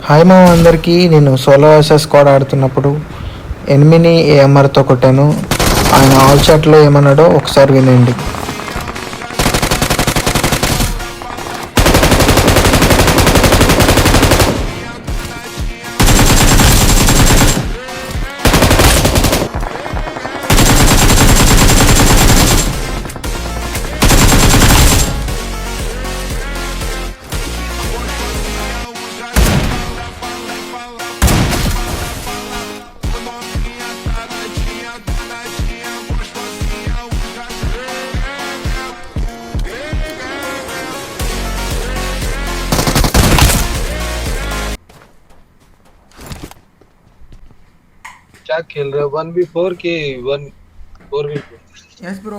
Hi మా అందరికీ. నేను సోలో వర్సెస్ స్క్వాడ్ ఆడుతున్నప్పుడు ఎనిమిని ఏఎంఆర్తో కొట్టాను. ఆయన ఆల్ చాట్లో ఏమన్నాడో ఒకసారి వినండి. क्या खेल रहे हो 1v4 के 1 4v4? Yes bro